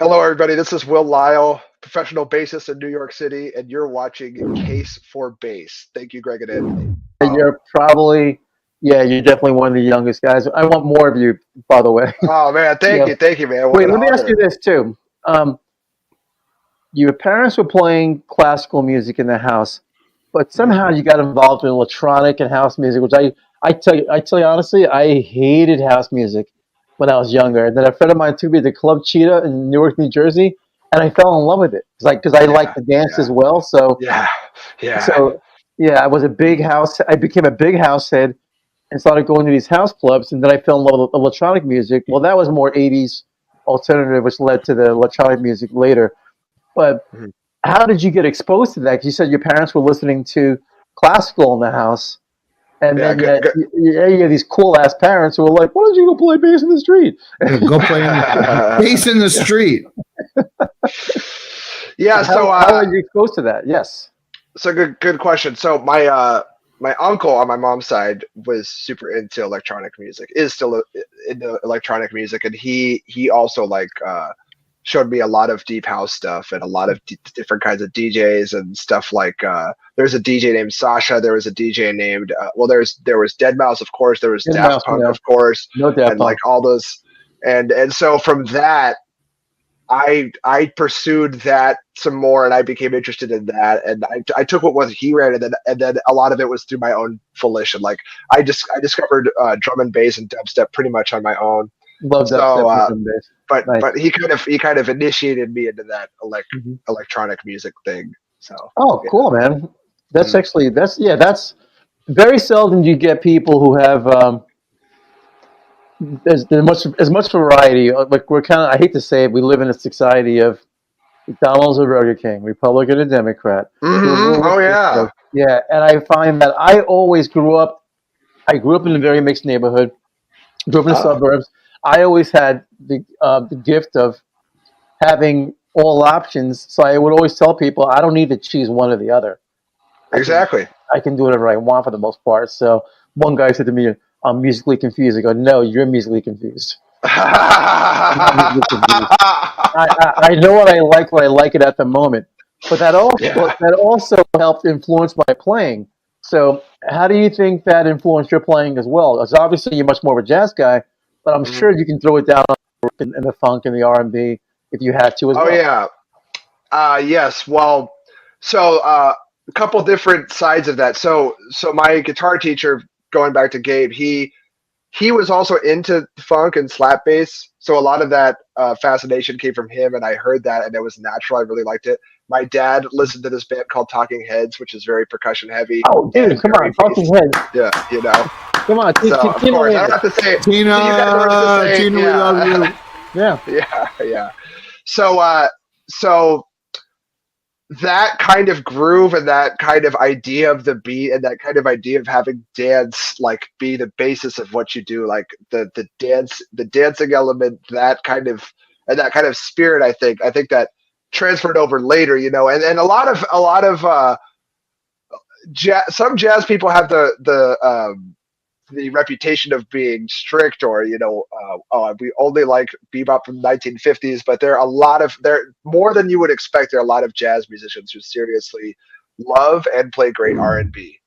Hello, everybody. This is Will Lyle, professional bassist in New York City, and you're watching Case for Bass. Thank you, Greg and Anthony. You're probably, yeah, you're definitely one of the youngest guys. I want more of you, by the way. Oh man, thank you, man. What Wait, an let me ask honor. you this too. Um, your parents were playing classical music in the house, but somehow you got involved in electronic and house music, which I tell you honestly, I hated house music when I was younger. And then a friend of mine took me to Club Cheetah in Newark, New Jersey, and I fell in love with it. It's like because I like Yeah, the dance yeah, as well, so yeah, yeah. so yeah, I was a big house. I became a big house head and started going to these house clubs, and then I fell in love with electronic music. Well, that was more '80s alternative, which led to the electronic music later. But Mhm. how did you get exposed to that? 'Cause you said your parents were listening to classical in the house, and Yeah, then good, good. you have these cool ass parents who are like, "Why don't you go play bass in the street?" Go play in bass in the street. Yeah, How are you exposed to that? Yes. so good question. So my uncle on my mom's side was super into electronic music, is still into electronic music, and he also showed me a lot of deep house stuff and a lot of different kinds of DJs and stuff like there's a DJ named Sasha, there was a DJ named there was Dead Mouse, of course, there was Dead Daft Mouse, Punk, no, of course, no Daft and like Punk. all those, and so from that I pursued that some more, and I became interested in that, and I took what was he ran, and then a lot of it was through my own volition. Like I discovered drum and bass and dubstep pretty much on my own. Love So, dubstep and drum bass. Nice. but he kind of initiated me into that Mhm. electronic music thing. So Oh, yeah. cool, man. That's Mhm. actually that's very seldom you get people who have there's much variety. Like we're kind of, I hate to say it, we live in a society of McDonald's or Burger King, Republican or Democrat. Oh yeah. Yeah, and I find that I grew up in a very mixed neighborhood, grew up in the Oh, suburbs. I always had the gift of having all options, so I would always tell people I don't need to choose one or the other. I can exactly. I can do whatever I want for the most part. So one guy said to me, "I'm musically confused." I go, "No, you're musically confused. I'm not musically confused. I know what I like it at the moment." But Yeah. that also helped influence my playing. So how do you think that influenced your playing as well? Because obviously you're much more of a jazz guy, but I'm Mhm. sure you can throw it down in the funk and the R&B if you had to as Oh well. yeah. Yes. Well, so a couple different sides of that. So my guitar teacher, going back to Gabe, he was also into funk and slap bass. So a lot of that fascination came from him, and I heard that, and it was natural. I really liked it. My dad listened to this band called Talking Heads, which is very percussion heavy Oh, and dude, come very on, Talking bass. Heads. Yeah, you know. Come on, So of Tina course, I don't Landis. have to say. You guys don't have to Tina, say. Tina, we love Yeah, you. Yeah. yeah. So so that kind of groove and that kind of idea of the beat and that kind of idea of having dance like be the basis of what you do, like the dancing element, that kind of, and that kind of spirit, I think that transferred over later, and a lot of some jazz people have the reputation of being strict, or we only like bebop from the 1950s, but there more than you would expect. There are a lot of jazz musicians who seriously love and play great R&B.